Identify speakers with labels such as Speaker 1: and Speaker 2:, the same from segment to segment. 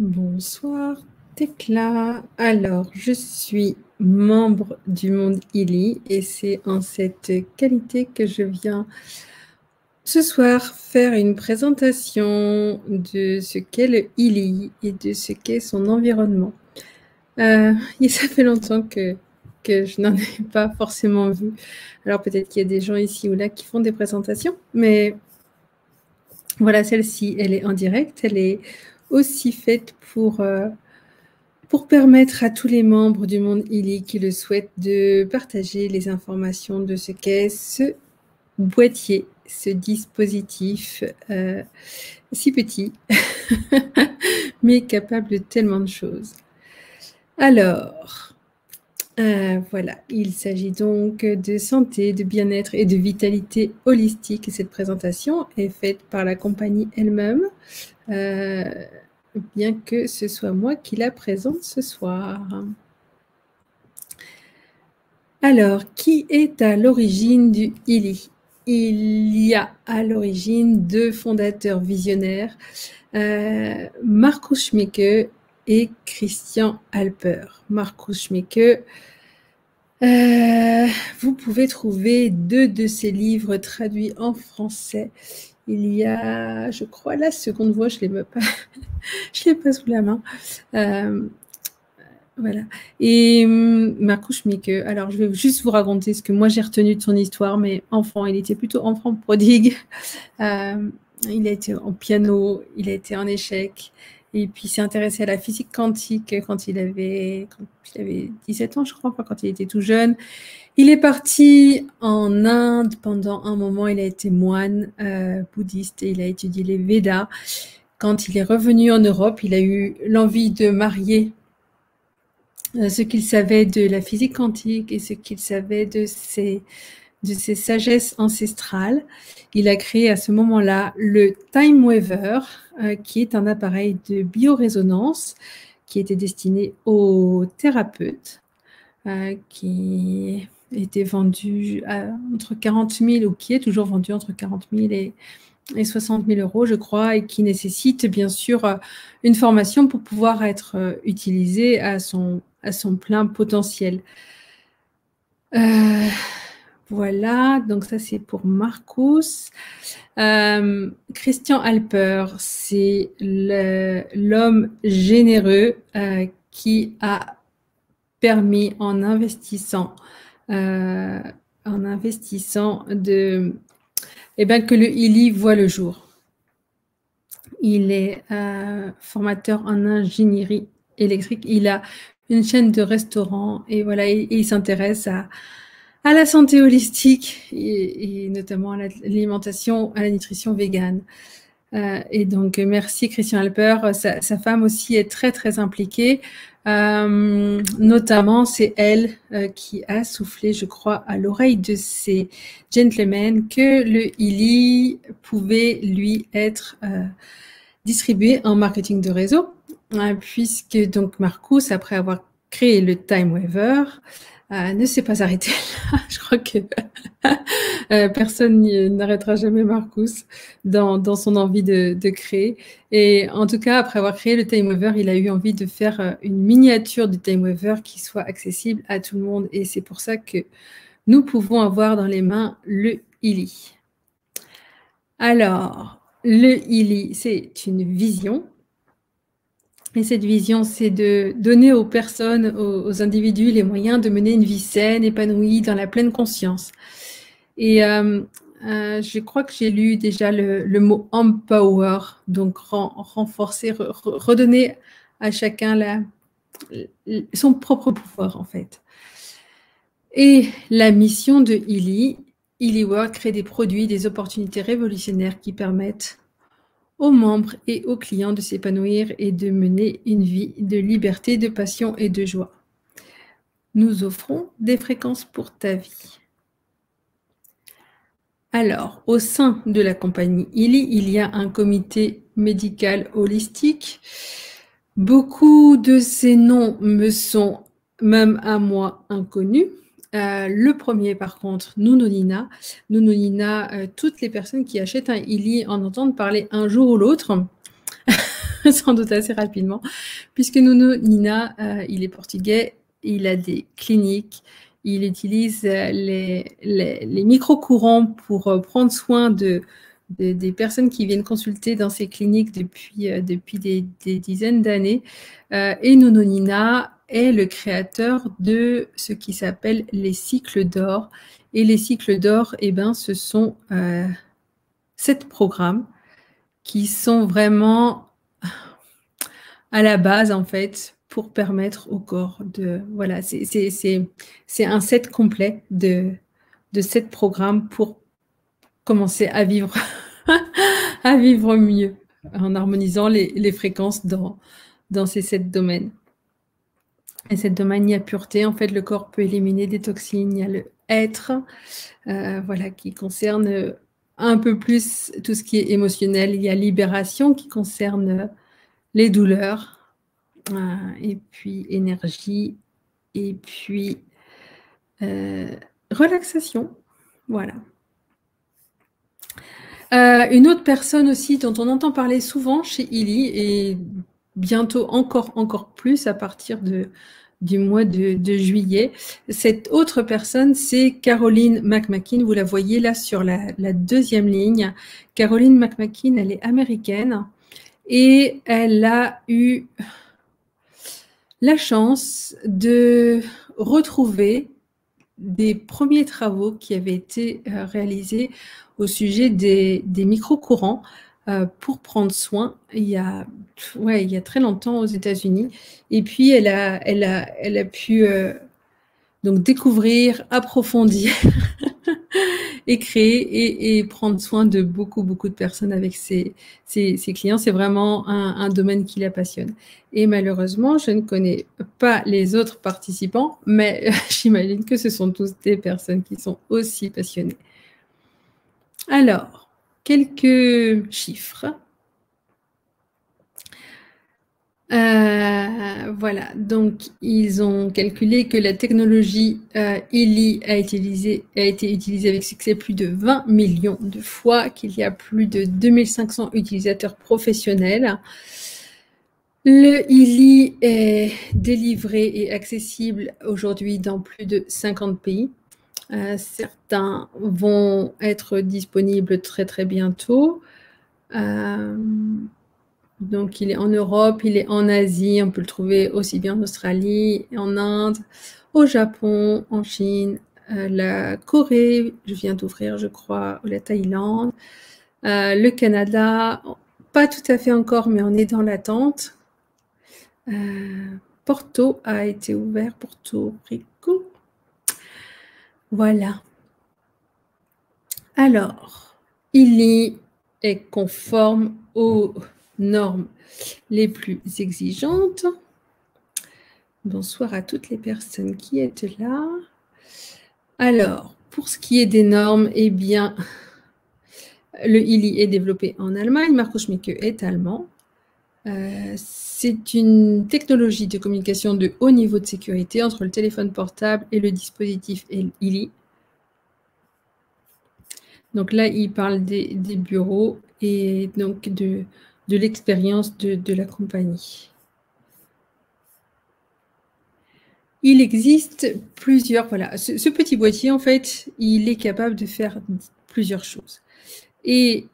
Speaker 1: Bonsoir Tekla. Alors, je suis membre du Monde Illy et c'est en cette qualité que je viens ce soir faire une présentation de ce qu'est le Illy et de ce qu'est son environnement. Et ça fait longtemps que je n'en ai pas forcément vu. Alors peut-être qu'il y a des gens ici ou là qui font des présentations, mais voilà, celle-ci, elle est en direct. Elle est aussi faite pour permettre à tous les membres du Monde Illy qui le souhaitent de partager les informations de ce qu'est ce boîtier, ce dispositif si petit, mais capable de tellement de choses. Alors, voilà, il s'agit donc de santé, de bien-être et de vitalité holistique. Cette présentation est faite par la compagnie elle-même, bien que ce soit moi qui la présente ce soir. Alors, qui est à l'origine du Illy? Il y a à l'origine deux fondateurs visionnaires, Markus Schmicke et Christian Alper. Markus Schmicke, vous pouvez trouver deux de ses livres traduits en français. Il y a, je crois, la seconde voix, je ne l'ai pas sous la main. Voilà. Et Markus Schmicke, alors je vais juste vous raconter ce que moi j'ai retenu de son histoire, mais enfant, il était plutôt enfant prodigue. Il a été en piano, il a été en échec, et puis il s'est intéressé à la physique quantique quand il avait 17 ans, je crois, quand il était tout jeune. Il est parti en Inde pendant un moment, il a été moine bouddhiste et il a étudié les Védas. Quand il est revenu en Europe, il a eu l'envie de marier ce qu'il savait de la physique quantique et ce qu'il savait de ses sagesses ancestrales. Il a créé à ce moment-là le Time Waver, qui est un appareil de biorésonance qui était destiné aux thérapeutes, qui était vendu entre 40 000 ou qui est toujours vendu entre 40 000 et 60 000 euros, je crois, et qui nécessite bien sûr une formation pour pouvoir être utilisé à son plein potentiel. Voilà, donc ça c'est pour Markus. Christian Alper, c'est l'homme généreux qui a permis en investissant que le Illy voit le jour. Il est formateur en ingénierie électrique. Il a une chaîne de restaurants et voilà, il s'intéresse à la santé holistique et notamment à l'alimentation, à la nutrition végane. Et donc, merci Christian Alper. Sa femme aussi est très, très impliquée. Notamment, c'est elle qui a soufflé, je crois, à l'oreille de ces gentlemen que le Illy pouvait lui être distribué en marketing de réseau, puisque donc Markus, après avoir créé le Time Waver, ne s'est pas arrêté là. Je crois que personne n'arrêtera jamais Markus dans son envie de créer. Et en tout cas, après avoir créé le Time Waver, il a eu envie de faire une miniature du Time Waver qui soit accessible à tout le monde. Et c'est pour ça que nous pouvons avoir dans les mains le Illy. Alors, le Illy, c'est une vision. Et cette vision, c'est de donner aux personnes, aux individus, les moyens de mener une vie saine, épanouie, dans la pleine conscience. Et je crois que j'ai lu déjà le mot empower, donc renforcer, redonner à chacun son propre pouvoir, en fait. Et la mission de Illy World crée des produits, des opportunités révolutionnaires qui permettent aux membres et aux clients de s'épanouir et de mener une vie de liberté, de passion et de joie. Nous offrons des fréquences pour ta vie. Alors, au sein de la compagnie Illy, il y a un comité médical holistique. Beaucoup de ces noms me sont, même à moi, inconnus. Le premier, par contre, Nounonina. Nounonina, toutes les personnes qui achètent un Illy en entendent parler un jour ou l'autre. sans doute assez rapidement, puisque Nuno Nina, il est portugais, il a des cliniques, il utilise les micro-courants pour prendre soin des personnes qui viennent consulter dans ces cliniques depuis des dizaines d'années. Et Nuno Nina est le créateur de ce qui s'appelle les cycles d'or. Et les cycles d'or, eh ben, ce sont 7 programmes qui sont vraiment à la base, en fait, pour permettre au corps de... Voilà, c'est un set complet de 7 programmes pour commencer à vivre, à vivre mieux, en harmonisant les fréquences dans ces 7 domaines. Et cette domaine, il y a pureté, en fait, le corps peut éliminer des toxines, il y a le être, voilà, qui concerne un peu plus tout ce qui est émotionnel, il y a libération qui concerne les douleurs, et puis énergie, et puis relaxation, voilà. Une autre personne aussi dont on entend parler souvent chez Illy et bientôt encore plus à partir du mois de juillet. Cette autre personne, c'est Caroline McMakin. Vous la voyez là sur la deuxième ligne. Caroline McMakin, elle est américaine et elle a eu la chance de retrouver des premiers travaux qui avaient été réalisés au sujet des micro-courants pour prendre soin il y a très longtemps aux États-Unis. Et puis, elle a pu donc découvrir, approfondir et créer et prendre soin de beaucoup de personnes avec ses clients. C'est vraiment un domaine qui la passionne. Et malheureusement, je ne connais pas les autres participants, mais j'imagine que ce sont tous des personnes qui sont aussi passionnées. Alors, quelques chiffres. Voilà, donc ils ont calculé que la technologie Illy a été utilisée avec succès plus de 20 millions de fois, qu'il y a plus de 2500 utilisateurs professionnels. Le Illy est délivré et accessible aujourd'hui dans plus de 50 pays. Certains vont être disponibles très bientôt. Donc, il est en Europe, il est en Asie, on peut le trouver aussi bien en Australie, en Inde, au Japon, en Chine, la Corée, je viens d'ouvrir, je crois, la Thaïlande, le Canada, pas tout à fait encore, mais on est dans l'attente. Porto a été ouvert, Porto Rico. Voilà. Alors, Illy est conforme aux normes les plus exigeantes. Bonsoir à toutes les personnes qui étaient là. Alors, pour ce qui est des normes, eh bien, le Illy est développé en Allemagne. Marco Schmicke est allemand. C'est une technologie de communication de haut niveau de sécurité entre le téléphone portable et le dispositif Illy. Donc là, il parle des bureaux et donc de l'expérience de la compagnie. Il existe plusieurs... Voilà, ce petit boîtier, en fait, il est capable de faire plusieurs choses. Et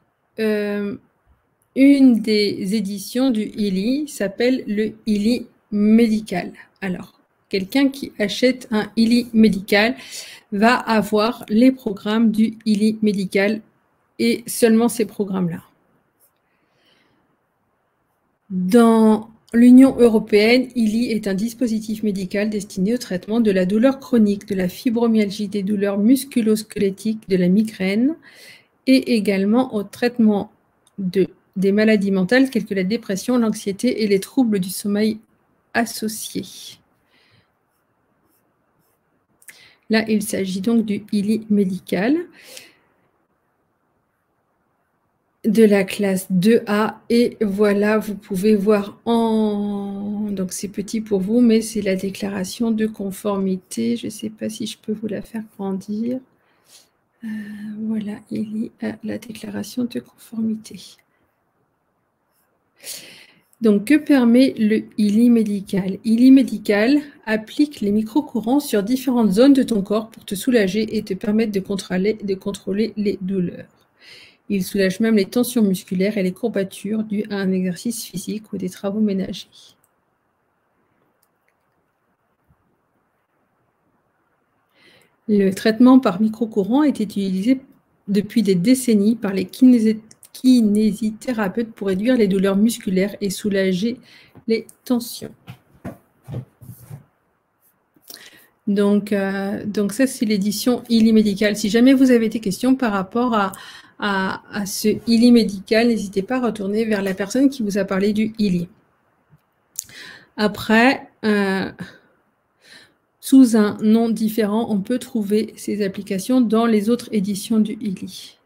Speaker 1: une des éditions du Illy s'appelle le Illy médical. Alors, quelqu'un qui achète un Illy médical va avoir les programmes du Illy médical et seulement ces programmes-là. Dans l'Union européenne, Illy est un dispositif médical destiné au traitement de la douleur chronique, de la fibromyalgie, des douleurs musculo-squelettiques, de la migraine et également au traitement des maladies mentales telles que la dépression, l'anxiété et les troubles du sommeil associés. Là, il s'agit donc du Illy médical de la classe 2A et voilà, vous pouvez voir donc c'est petit pour vous, mais c'est la déclaration de conformité. Je ne sais pas si je peux vous la faire grandir. Voilà, il y a la déclaration de conformité. Donc, que permet le healing médical? Healing médical applique les microcourants sur différentes zones de ton corps pour te soulager et te permettre de contrôler les douleurs. Il soulage même les tensions musculaires et les courbatures dues à un exercice physique ou des travaux ménagers. Le traitement par microcourant est utilisé depuis des décennies par les kinésithérapeutes pour réduire les douleurs musculaires et soulager les tensions. Donc ça, c'est l'édition Ili Médical. Si jamais vous avez des questions par rapport à ce Ili Médical, n'hésitez pas à retourner vers la personne qui vous a parlé du Ili. Après, sous un nom différent, on peut trouver ces applications dans les autres éditions du Ili.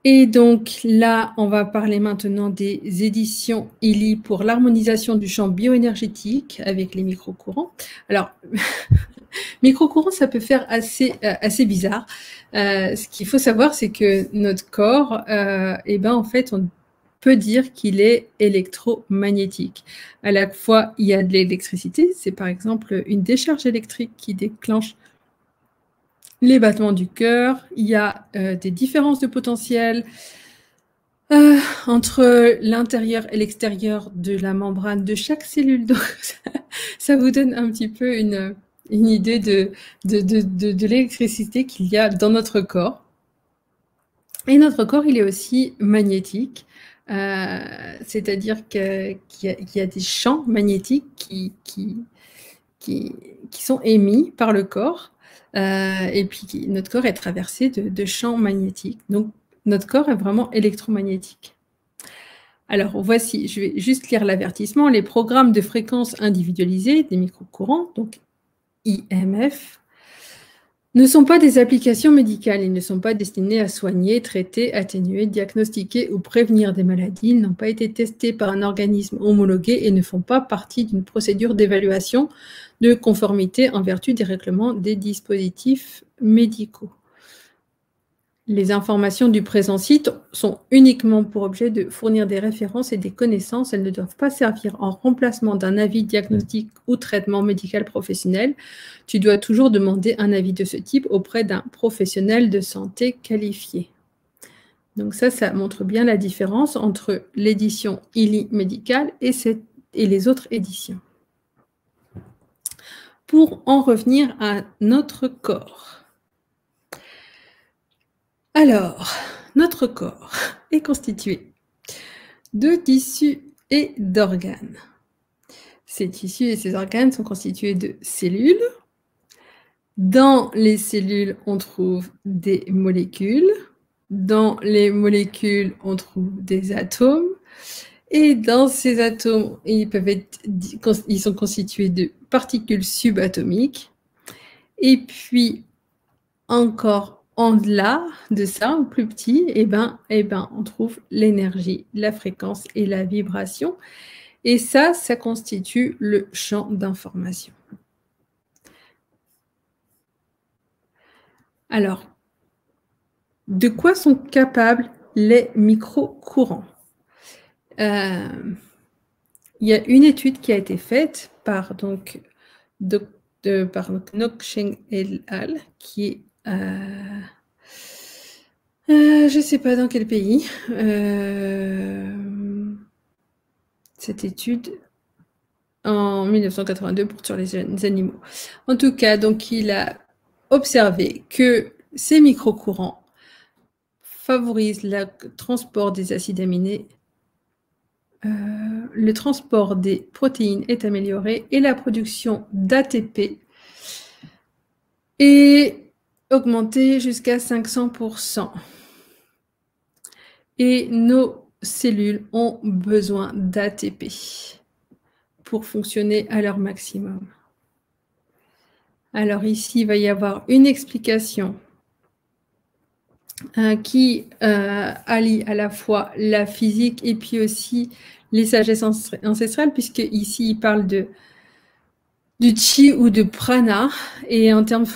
Speaker 1: Et donc là, on va parler maintenant des éditions Ili pour l'harmonisation du champ bioénergétique avec les microcourants. Alors, microcourants, ça peut faire assez bizarre. Ce qu'il faut savoir, c'est que notre corps, en fait, on peut dire qu'il est électromagnétique. À la fois, il y a de l'électricité, c'est par exemple une décharge électrique qui déclenche les battements du cœur. Il y a des différences de potentiel entre l'intérieur et l'extérieur de la membrane de chaque cellule. Donc, ça vous donne un petit peu une idée de l'électricité qu'il y a dans notre corps. Et notre corps, il est aussi magnétique. C'est-à-dire qu'il y a des champs magnétiques qui sont émis par le corps. Et puis, notre corps est traversé de champs magnétiques. Donc, notre corps est vraiment électromagnétique. Alors, voici, je vais juste lire l'avertissement. Les programmes de fréquences individualisées des microcourants, donc IMF, ne sont pas des applications médicales. Ils ne sont pas destinés à soigner, traiter, atténuer, diagnostiquer ou prévenir des maladies. Ils n'ont pas été testés par un organisme homologué et ne font pas partie d'une procédure d'évaluation de conformité en vertu des règlements des dispositifs médicaux. Les informations du présent site sont uniquement pour objet de fournir des références et des connaissances. Elles ne doivent pas servir en remplacement d'un avis diagnostique ou traitement médical professionnel. Tu dois toujours demander un avis de ce type auprès d'un professionnel de santé qualifié. Donc ça montre bien la différence entre l'édition Ili Médical et les autres éditions. Pour en revenir à notre corps. Alors, notre corps est constitué de tissus et d'organes. Ces tissus et ces organes sont constitués de cellules. Dans les cellules, on trouve des molécules. Dans les molécules, on trouve des atomes. Et dans ces atomes, ils sont constitués de particules subatomiques. Et puis, encore en delà de ça, au plus petit, on trouve l'énergie, la fréquence et la vibration. Et ça constitue le champ d'information. Alors, de quoi sont capables les microcourants? Il y a une étude qui a été faite par Nok-Cheng et al. Qui est je ne sais pas dans quel pays. Cette étude en 1982 sur les animaux. En tout cas, donc il a observé que ces microcourants favorisent le transport des acides aminés. Le transport des protéines est amélioré et la production d'ATP est augmentée jusqu'à 500%. Et nos cellules ont besoin d'ATP pour fonctionner à leur maximum. Alors ici, il va y avoir une explication qui allie à la fois la physique et puis aussi les sagesses ancestrales, puisque ici, il parle du chi ou de prana, et en termes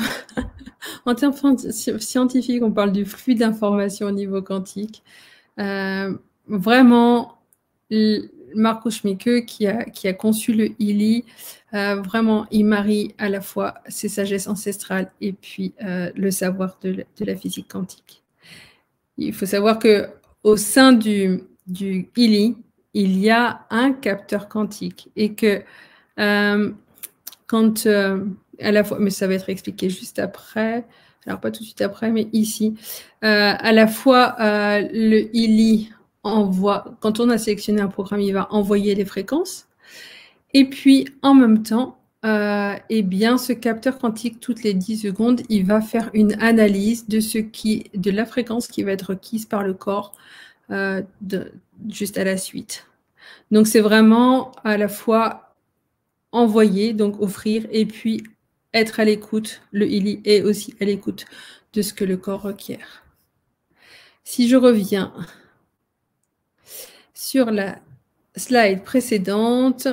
Speaker 1: scientifiques, on parle du flux d'informations au niveau quantique. vraiment, Marco Schmicke, qui a conçu le ILI, vraiment, il marie à la fois ses sagesses ancestrales et puis le savoir de la physique quantique. Il faut savoir qu'au sein du ILI, il y a un capteur quantique et que quand à la fois, mais ça va être expliqué juste après, alors pas tout de suite après, mais ici, à la fois le ILI envoie, quand on a sélectionné un programme, il va envoyer les fréquences, et puis en même temps, eh bien, ce capteur quantique, toutes les 10 secondes, il va faire une analyse de la fréquence qui va être requise par le corps juste à la suite. Donc, c'est vraiment à la fois envoyer, donc offrir, et puis être à l'écoute. Le ILI est aussi à l'écoute de ce que le corps requiert. Si je reviens sur la slide précédente,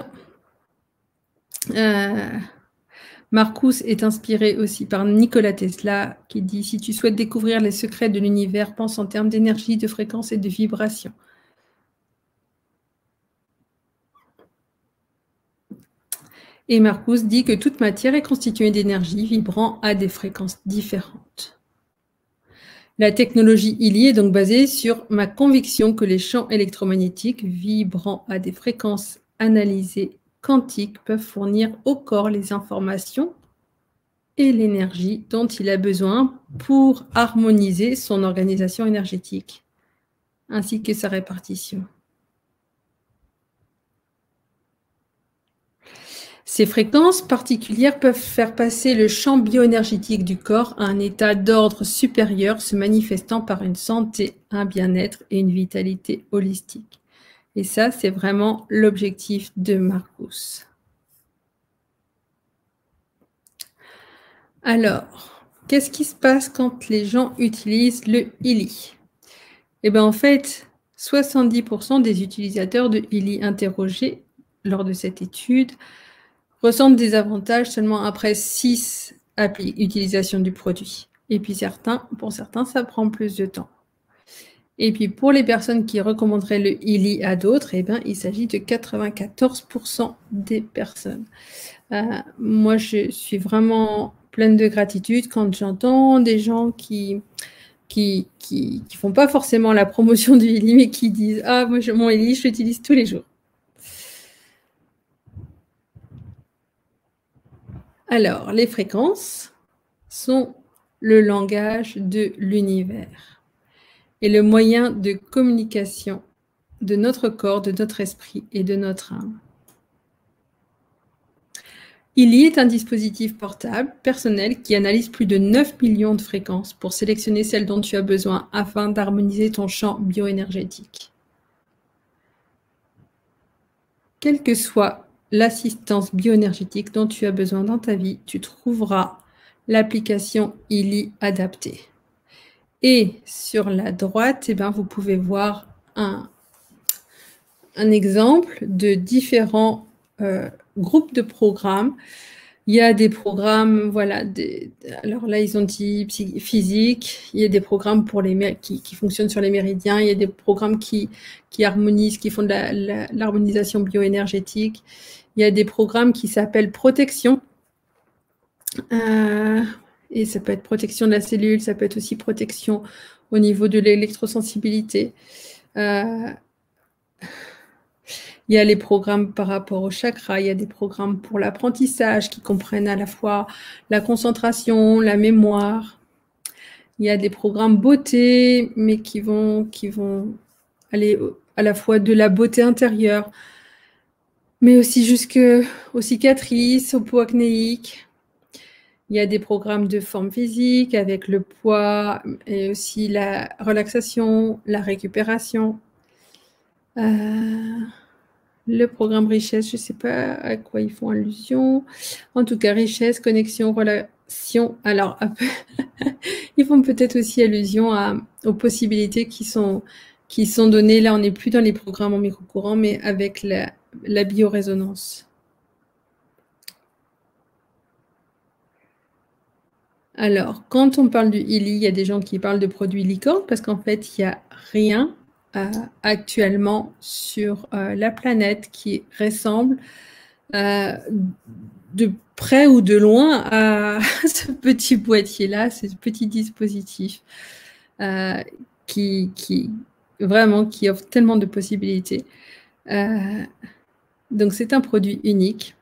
Speaker 1: Marcus est inspiré aussi par Nikola Tesla qui dit « Si tu souhaites découvrir les secrets de l'univers, pense en termes d'énergie, de fréquence et de vibration. » Et Marcus dit que toute matière est constituée d'énergie vibrant à des fréquences différentes. La technologie ILI est donc basée sur ma conviction que les champs électromagnétiques vibrant à des fréquences analysées quantiques peuvent fournir au corps les informations et l'énergie dont il a besoin pour harmoniser son organisation énergétique, ainsi que sa répartition. Ces fréquences particulières peuvent faire passer le champ bioénergétique du corps à un état d'ordre supérieur se manifestant par une santé, un bien-être et une vitalité holistique. Et ça, c'est vraiment l'objectif de Marcus. Alors, qu'est-ce qui se passe quand les gens utilisent le ILI? Eh bien, en fait, 70% des utilisateurs de ILI interrogés lors de cette étude ressentent des avantages seulement après 6 utilisations du produit. Et puis pour certains, ça prend plus de temps. Et puis pour les personnes qui recommanderaient le ILI à d'autres, eh bien, il s'agit de 94% des personnes. Moi, je suis vraiment pleine de gratitude quand j'entends des gens qui font pas forcément la promotion du ILI, mais qui disent « Ah, moi, mon ILI, je l'utilise tous les jours. » Alors, les fréquences sont le langage de l'univers et le moyen de communication de notre corps, de notre esprit et de notre âme. ILI est un dispositif portable, personnel, qui analyse plus de 9 millions de fréquences pour sélectionner celles dont tu as besoin afin d'harmoniser ton champ bioénergétique. Quelle que soit l'assistance bioénergétique dont tu as besoin dans ta vie, tu trouveras l'application ILI adaptée. Et sur la droite, eh bien, vous pouvez voir un exemple de différents groupes de programmes. Il y a des programmes, voilà, alors là, ils ont dit physique, il y a des programmes pour qui fonctionnent sur les méridiens, il y a des programmes qui harmonisent, qui font de l'harmonisation bioénergétique, il y a des programmes qui s'appellent protection, et ça peut être protection de la cellule, ça peut être aussi protection au niveau de l'électrosensibilité. Il y a les programmes par rapport au chakra, il y a des programmes pour l'apprentissage qui comprennent à la fois la concentration, la mémoire. Il y a des programmes beauté, mais qui vont aller à la fois de la beauté intérieure, mais aussi jusqu'aux cicatrices, aux peaux acnéiques. Il y a des programmes de forme physique avec le poids et aussi la relaxation, la récupération. Le programme richesse, je ne sais pas à quoi ils font allusion. En tout cas, richesse, connexion, relation. Alors, ils font peut-être aussi allusion aux possibilités qui sont données. Là, on n'est plus dans les programmes en microcourant, mais avec la biorésonance. Alors, quand on parle du ILI, il y a des gens qui parlent de produits licornes parce qu'en fait, il n'y a rien actuellement sur la planète qui ressemble de près ou de loin à ce petit boîtier-là, ce petit dispositif qui offre tellement de possibilités. Donc, c'est un produit unique.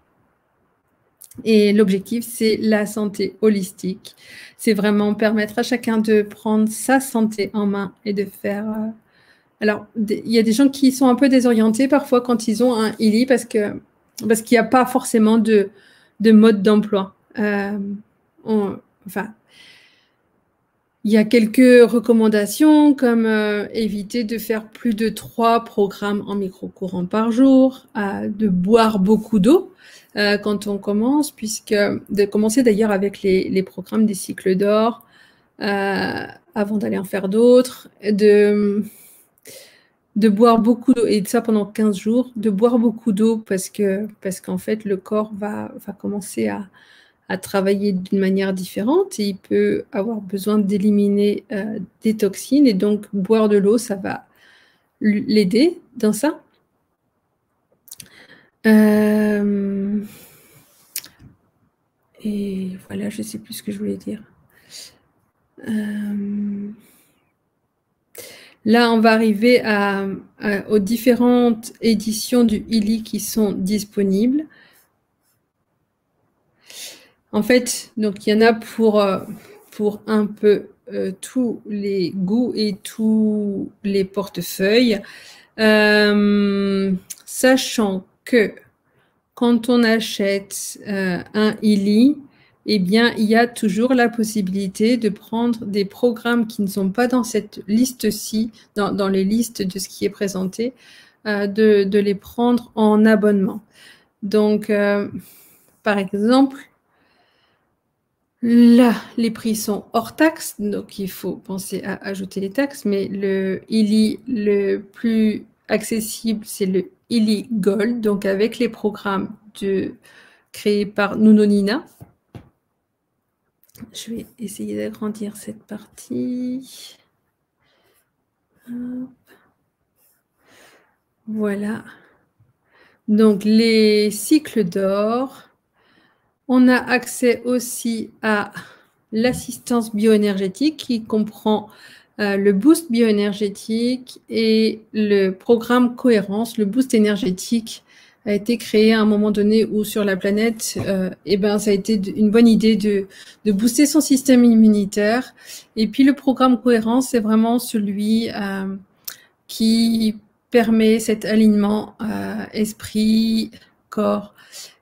Speaker 1: Et l'objectif, c'est la santé holistique. C'est vraiment permettre à chacun de prendre sa santé en main et de faire... Alors, il y a des gens qui sont un peu désorientés parfois quand ils ont un ILI parce qu'il n'y a pas forcément de mode d'emploi. Enfin, il y a quelques recommandations comme éviter de faire plus de 3 programmes en micro-courant par jour, de boire beaucoup d'eau quand on commence, de commencer d'ailleurs avec les programmes des cycles d'or avant d'aller en faire d'autres, de boire beaucoup d'eau, et ça pendant 15 jours, de boire beaucoup d'eau parce qu'en fait le corps va commencer à travailler d'une manière différente et il peut avoir besoin d'éliminer des toxines, et donc boire de l'eau, ça va l'aider dans ça. Et voilà, je ne sais plus ce que je voulais dire. Là, on va arriver aux différentes éditions du ILI qui sont disponibles. En fait, donc il y en a pour un peu tous les goûts et tous les portefeuilles, sachant que quand on achète un ILI, eh bien, il y a toujours la possibilité de prendre des programmes qui ne sont pas dans cette liste-ci, dans les listes de ce qui est présenté, de les prendre en abonnement. Donc, par exemple, là, les prix sont hors taxe, donc il faut penser à ajouter les taxes, mais le ILI le plus accessible, c'est le ILI Gold, donc avec les programmes créés par Nuno Nina. Je vais essayer d'agrandir cette partie. Hop. Voilà. Donc, les cycles d'or. On a accès aussi à l'assistance bioénergétique qui comprend le boost bioénergétique et le programme cohérence. Le boost énergétique a été créé à un moment donné où sur la planète, ça a été une bonne idée de booster son système immunitaire. Et puis le programme cohérence, c'est vraiment celui qui permet cet alignement esprit, corps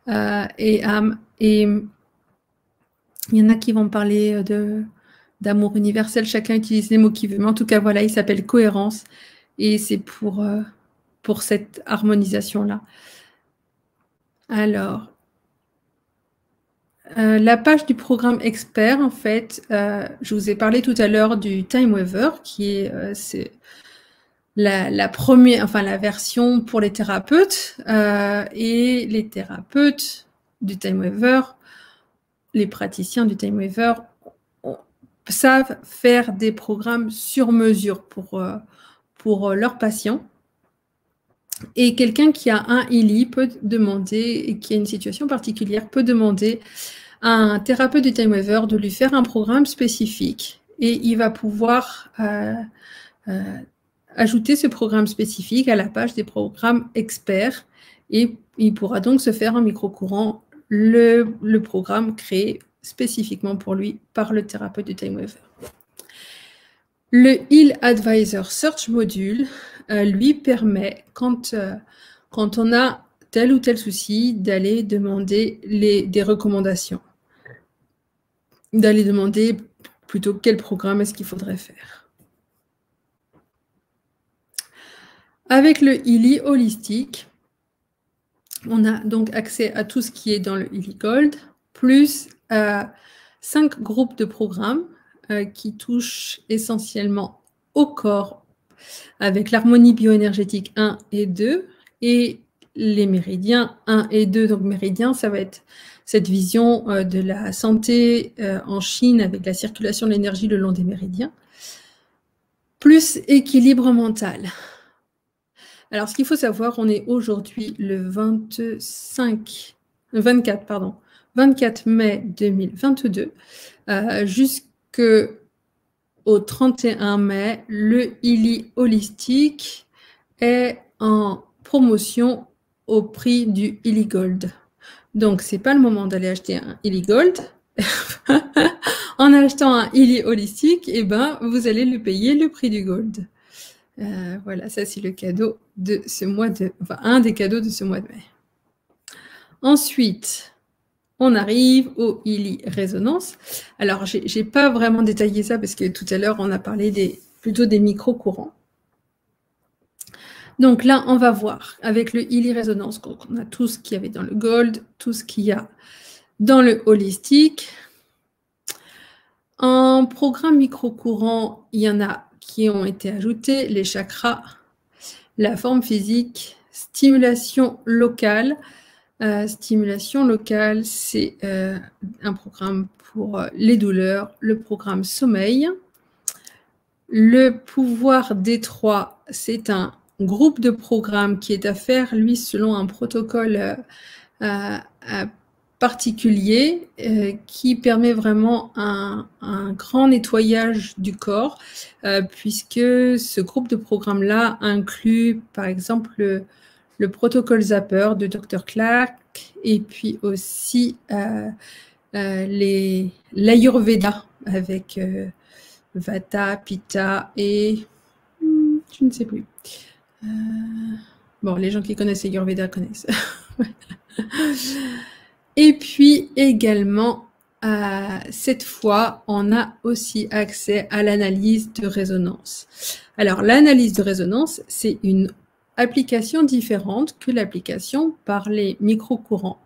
Speaker 1: et âme. Et il y en a qui vont parler d'amour universel, chacun utilise les mots qu'il veut, mais en tout cas, voilà, il s'appelle cohérence, et c'est pour cette harmonisation-là. Alors, la page du programme expert, en fait, je vous ai parlé tout à l'heure du Time Waver, qui est c'est la première, enfin la version pour les thérapeutes, et les thérapeutes du Time Waver, les praticiens du Time Waver savent faire des programmes sur mesure pour leurs patients. Et quelqu'un qui a un ILI peut demander, et qui a une situation particulière, peut demander à un thérapeute du Time Waver de lui faire un programme spécifique. Et il va pouvoir ajouter ce programme spécifique à la page des programmes experts. Et il pourra donc se faire en micro-courant le programme créé spécifiquement pour lui par le thérapeute du Time Waver. Le Heal Advisor Search Module lui permet, quand on a tel ou tel souci, d'aller demander des recommandations. D'aller demander plutôt quel programme est-ce qu'il faudrait faire. Avec le ILI holistique, on a donc accès à tout ce qui est dans le ILI Gold, plus 5 groupes de programmes qui touchent essentiellement au corps, avec l'harmonie bioénergétique 1 et 2, et les méridiens 1 et 2. Donc méridien, ça va être cette vision de la santé en Chine avec la circulation de l'énergie le long des méridiens, plus équilibre mental. Alors, ce qu'il faut savoir, on est aujourd'hui le 24 mai 2022. Jusqu'au 31 mai, le Illy holistique est en promotion au prix du Illy Gold. Donc, c'est pas le moment d'aller acheter un Illy Gold. En achetant un Illy holistique, eh ben, vous allez le payer le prix du Gold. Voilà, ça c'est le cadeau de ce mois enfin, un des cadeaux de ce mois de mai. Ensuite, on arrive au Illy Résonance. Alors, j'ai pas vraiment détaillé ça parce que tout à l'heure, on a parlé plutôt des micro-courants. Donc là, on va voir avec le Illy Résonance, on a tout ce qu'il y avait dans le Gold, tout ce qu'il y a dans le holistique. En programme micro-courant, il y en a qui ont été ajoutés, les chakras, la forme physique, stimulation locale. Stimulation locale, c'est un programme pour les douleurs, le programme sommeil. Le pouvoir D3, c'est un groupe de programmes qui est à faire, lui, selon un protocole particulier qui permet vraiment un grand nettoyage du corps, puisque ce groupe de programmes-là inclut, par exemple, le protocole Zapper de Dr. Clark et puis aussi l'Ayurveda avec Vata, Pitta et je ne sais plus. Bon, les gens qui connaissent l'Ayurveda connaissent. Et puis également, cette fois, on a aussi accès à l'analyse de résonance. Alors, l'analyse de résonance, c'est une application différente que l'application par les micro-courants.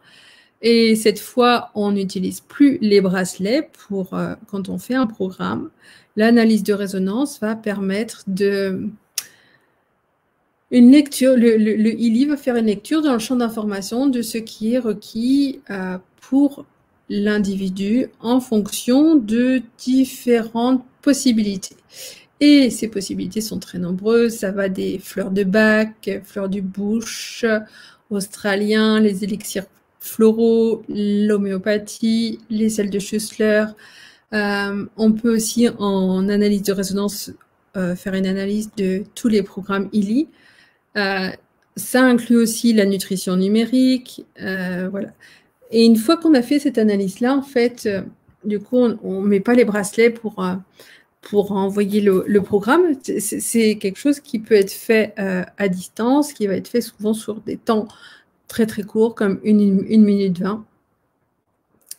Speaker 1: Et cette fois, on n'utilise plus les bracelets pour quand on fait un programme. L'analyse de résonance va permettre une lecture, le Illy va faire une lecture dans le champ d'information de ce qui est requis pour l'individu en fonction de différentes possibilités. Et ces possibilités sont très nombreuses. Ça va des fleurs de bac, fleurs du bush, australiens, les élixirs floraux, l'homéopathie, les sels de Schussler. On peut aussi, en analyse de résonance, faire une analyse de tous les programmes Illy. Ça inclut aussi la nutrition numérique, voilà. Et une fois qu'on a fait cette analyse-là, en fait, du coup, on ne met pas les bracelets pour envoyer le programme. C'est quelque chose qui peut être fait à distance, qui va être fait souvent sur des temps très très courts, comme 1 minute 20.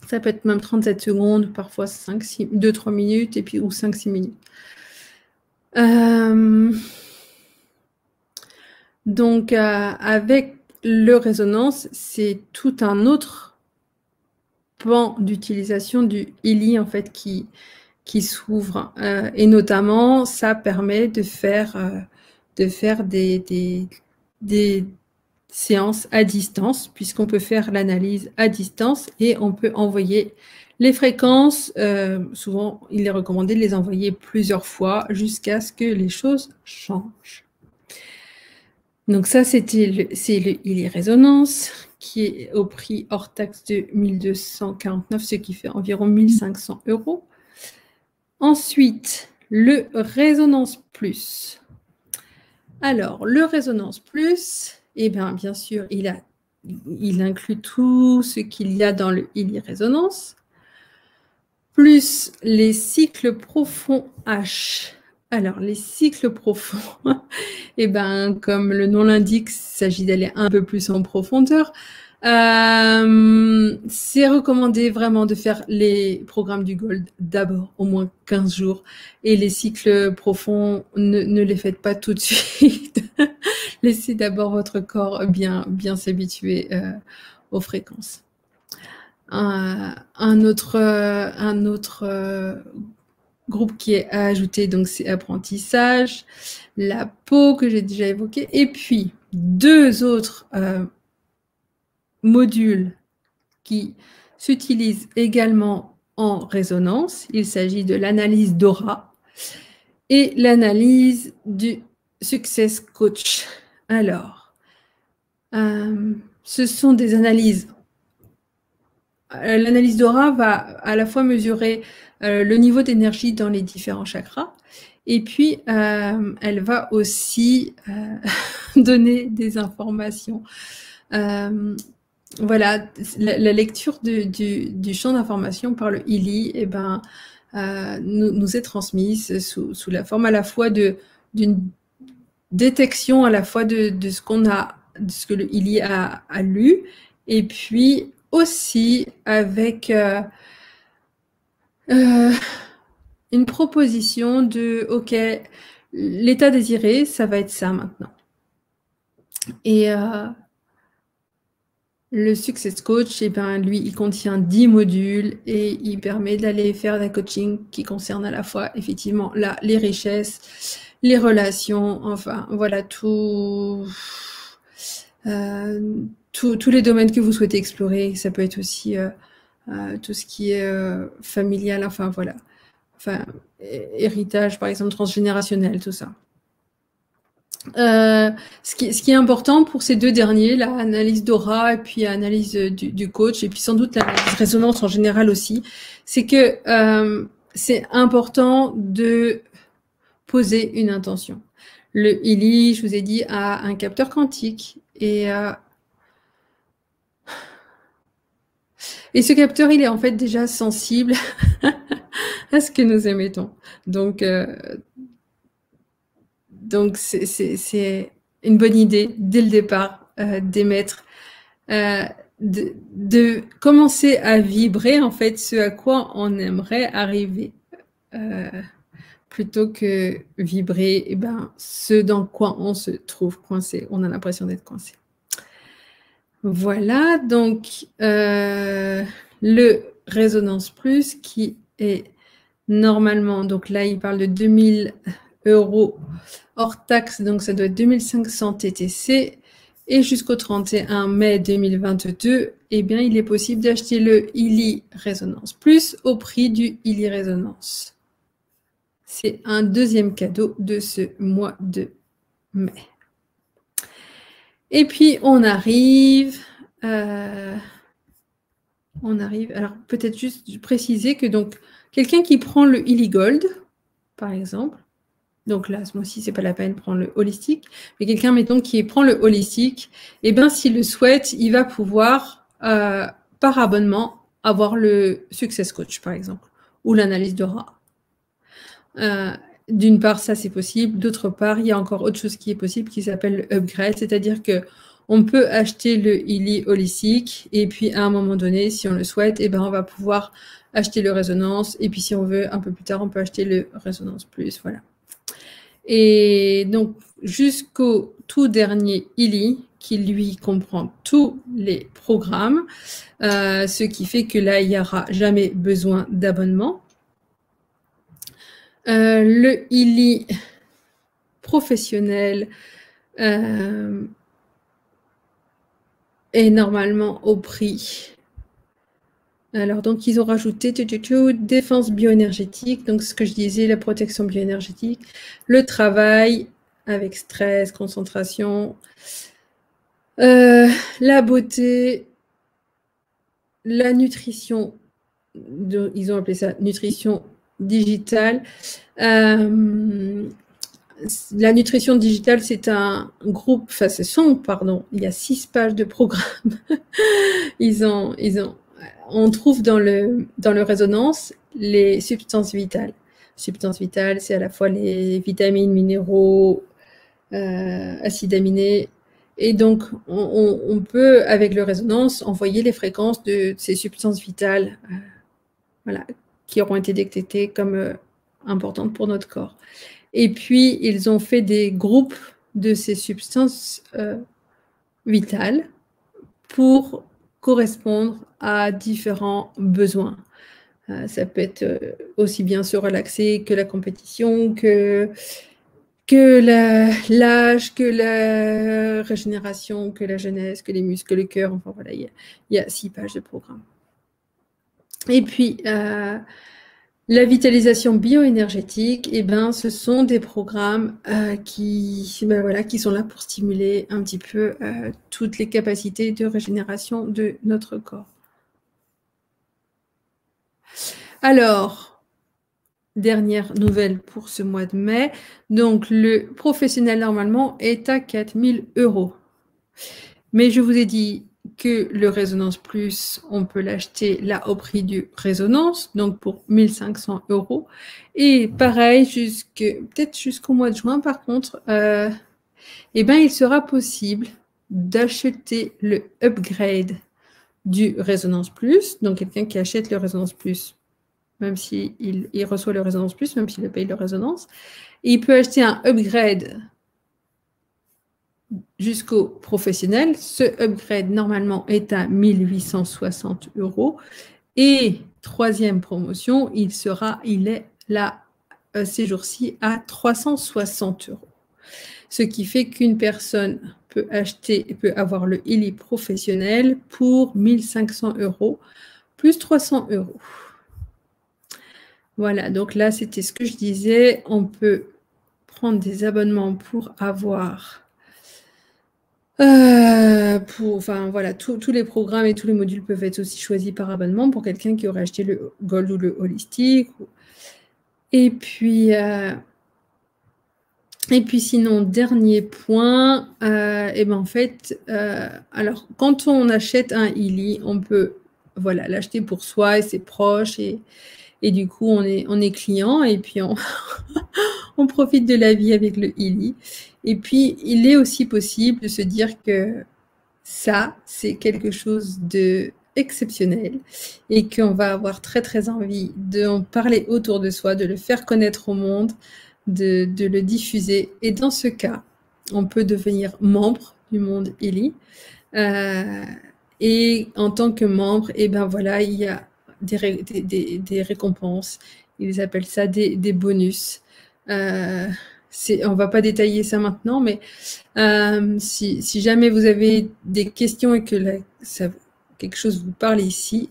Speaker 1: Ça peut être même 37 secondes, parfois 2-3 minutes, et puis, ou 5-6 minutes. Donc, avec le résonance, c'est tout un autre pan d'utilisation du Illy, en fait, qui s'ouvre. Et notamment, ça permet de faire des séances à distance, puisqu'on peut faire l'analyse à distance et on peut envoyer les fréquences. Souvent, il est recommandé de les envoyer plusieurs fois jusqu'à ce que les choses changent. Donc ça, c'est le Illy Résonance, qui est au prix hors taxe de 1249, ce qui fait environ 1500 €. Ensuite, le Résonance Plus. Alors, le Résonance Plus, eh bien sûr, il inclut tout ce qu'il y a dans le Illy Résonance, plus les cycles profonds H. Alors, les cycles profonds, eh ben, comme le nom l'indique, il s'agit d'aller un peu plus en profondeur. C'est recommandé vraiment de faire les programmes du Gold d'abord, au moins 15 jours. Et les cycles profonds, ne les faites pas tout de suite. Laissez d'abord votre corps bien s'habituer aux fréquences. Un autre groupe qui est à ajouter, donc c'est apprentissage, la peau que j'ai déjà évoqué, et puis 2 autres modules qui s'utilisent également en résonance. Il s'agit de l'analyse d'aura et l'analyse du Success Coach. Alors, ce sont des analyses. L'analyse d'aura va à la fois mesurer le niveau d'énergie dans les différents chakras, et puis elle va aussi donner des informations. Voilà, la lecture du champ d'information par le ILI, eh ben, nous est transmise sous la forme à la fois d'une détection à la fois de ce qu'on a, de ce que le ILI a lu, et puis aussi avec une proposition de OK, l'état désiré, ça va être ça maintenant. Et le Success Coach, eh ben, lui, il contient 10 modules et il permet d'aller faire des coachings qui concernent à la fois, effectivement, là, les richesses, les relations, enfin, voilà, tous les domaines que vous souhaitez explorer. Ça peut être aussi tout ce qui est familial, enfin, voilà. Enfin, héritage, par exemple, transgénérationnel, tout ça. Ce qui est important pour ces deux derniers, l'analyse d'aura et puis l'analyse du coach, et puis sans doute l'analyse résonance en général aussi, c'est que c'est important de poser une intention. Le ILI, je vous ai dit, a un capteur quantique, et ce capteur, il est en fait déjà sensible à ce que nous émettons. Donc c'est une bonne idée dès le départ d'émettre, de commencer à vibrer en fait ce à quoi on aimerait arriver, plutôt que vibrer ce dans quoi on se trouve coincé. On a l'impression d'être coincé. Voilà, donc le Résonance Plus qui est normalement, donc là il parle de 2000 € hors taxe, donc ça doit être 2500 TTC, et jusqu'au 31 mai 2022, eh bien il est possible d'acheter le ILI Résonance Plus au prix du ILI Résonance. C'est un deuxième cadeau de ce mois de mai. Et puis on arrive, alors peut-être juste préciser que donc quelqu'un qui prend le ILI Gold, par exemple, donc là, ce mois-ci, c'est pas la peine de prendre le holistique, mais quelqu'un, mettons, qui prend le holistique, eh bien, s'il le souhaite, il va pouvoir, par abonnement, avoir le Success Coach, par exemple, ou l'analyse d'aura. D'une part, ça, c'est possible. D'autre part, il y a encore autre chose qui est possible, qui s'appelle le upgrade, c'est-à-dire que on peut acheter le ILI holistique, et puis à un moment donné, si on le souhaite, eh ben, on va pouvoir acheter le résonance, et puis si on veut, un peu plus tard, on peut acheter le résonance plus, voilà. Et donc, jusqu'au tout dernier ILI, qui lui comprend tous les programmes, ce qui fait que là, il n'y aura jamais besoin d'abonnement. Le ILI professionnel est normalement au prix. Alors, donc, ils ont rajouté défense bioénergétique, donc ce que je disais, la protection bioénergétique, le travail avec stress, concentration, la beauté, la nutrition, ils ont appelé ça nutrition digitale. La nutrition digitale, c'est un groupe, enfin ce sont, pardon, il y a 6 pages de programme. On trouve dans le résonance les substances vitales. Substances vitales, c'est à la fois les vitamines, minéraux, acides aminés. Et donc, on peut, avec le résonance, envoyer les fréquences de ces substances vitales, voilà, qui auront été détectées comme importantes pour notre corps. Et puis, ils ont fait des groupes de ces substances vitales pour correspondre à différents besoins. Ça peut être aussi bien se relaxer que la compétition, que l'âge, que la régénération, que la jeunesse, que les muscles, que le cœur. Enfin voilà, il y a 6 pages de programme. Et puis, La vitalisation bioénergétique, eh ben, ce sont des programmes ben voilà, qui sont là pour stimuler un petit peu toutes les capacités de régénération de notre corps. Alors, dernière nouvelle pour ce mois de mai. Donc, le professionnel, normalement, est à 4 000 €. Mais je vous ai dit que le Résonance Plus, on peut l'acheter là au prix du Résonance, donc pour 1 500 €. Et pareil, peut-être jusqu'au mois de juin, par contre, eh ben, il sera possible d'acheter le upgrade du Résonance Plus. Donc, quelqu'un qui achète le Résonance Plus, même s'il il reçoit le Résonance Plus, même s'il paye le Résonance, et il peut acheter un upgrade jusqu'au professionnel. Ce upgrade, normalement, est à 1 860 €. Et troisième promotion, il est là, ces jours-ci, à 360 €. Ce qui fait qu'une personne peut avoir le Illy professionnel pour 1 500 € plus 300 €. Voilà, donc là, c'était ce que je disais. On peut prendre des abonnements pour avoir enfin voilà, tous les programmes et tous les modules peuvent être aussi choisis par abonnement pour quelqu'un qui aurait acheté le Gold ou le Holistic. Et puis sinon, dernier point, et ben en fait, alors quand on achète un Illy, on peut voilà, l'acheter pour soi et ses proches et du coup on est client et puis on on profite de la vie avec le Illy. Et puis il est aussi possible de se dire que ça, c'est quelque chose de exceptionnel et qu'on va avoir très très envie d'en parler autour de soi, de le faire connaître au monde, de le diffuser. Et dans ce cas, on peut devenir membre du monde Illy. Et en tant que membre, et ben voilà, il y a des récompenses. Ils appellent ça des bonus. On va pas détailler ça maintenant, mais si jamais vous avez des questions et que quelque chose vous parle ici,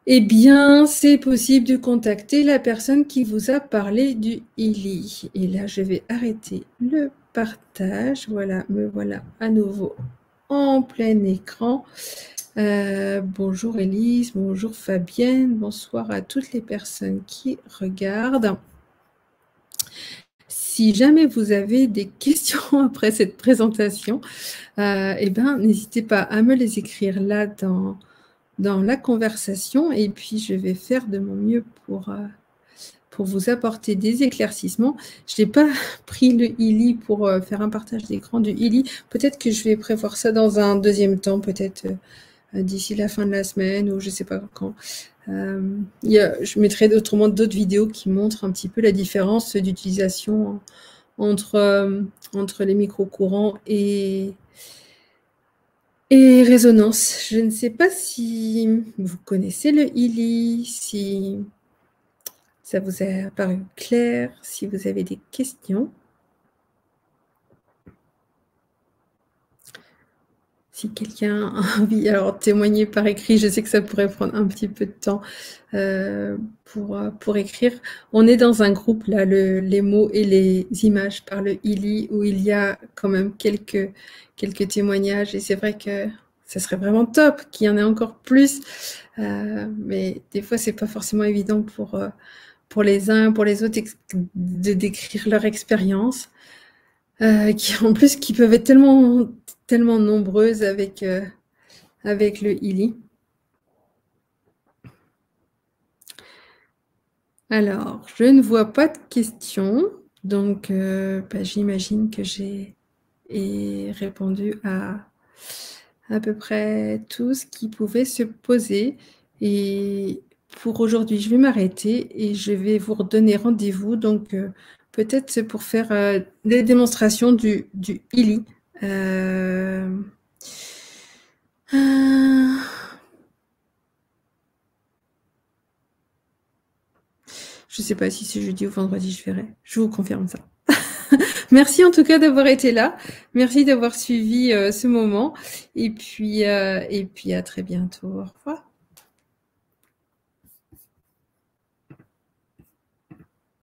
Speaker 1: eh bien, c'est possible de contacter la personne qui vous a parlé du Illy. Et là, je vais arrêter le partage. Voilà, me voilà à nouveau en plein écran. Bonjour Élise, bonjour Fabienne, bonsoir à toutes les personnes qui regardent. Si jamais vous avez des questions après cette présentation, eh ben, n'hésitez pas à me les écrire là dans la conversation et puis je vais faire de mon mieux pour vous apporter des éclaircissements. Je n'ai pas pris le Illy pour faire un partage d'écran du Illy. Peut-être que je vais prévoir ça dans un deuxième temps, peut-être d'ici la fin de la semaine ou je ne sais pas quand. Je mettrai autrement d'autres vidéos qui montrent un petit peu la différence d'utilisation entre les micro-courants et résonance. Je ne sais pas si vous connaissez le Illy, si ça vous a paru clair, si vous avez des questions. Si quelqu'un a envie, alors témoigner par écrit, je sais que ça pourrait prendre un petit peu de temps pour écrire. On est dans un groupe là, les mots et les images par le Illy, où il y a quand même quelques témoignages et c'est vrai que ça serait vraiment top qu'il y en ait encore plus, mais des fois c'est pas forcément évident pour les uns, pour les autres de décrire leur expérience, qui peuvent être tellement nombreuses avec le Illy. Alors, je ne vois pas de questions, donc j'imagine que j'ai répondu à peu près tout ce qui pouvait se poser. Et pour aujourd'hui, je vais m'arrêter et je vais vous redonner rendez-vous. Donc, peut-être pour faire des démonstrations du Illy. Je ne sais pas si c'est jeudi ou vendredi, je verrai. Je vous confirme ça. Merci en tout cas d'avoir été là. Merci d'avoir suivi ce moment. Et puis à très bientôt. Au revoir.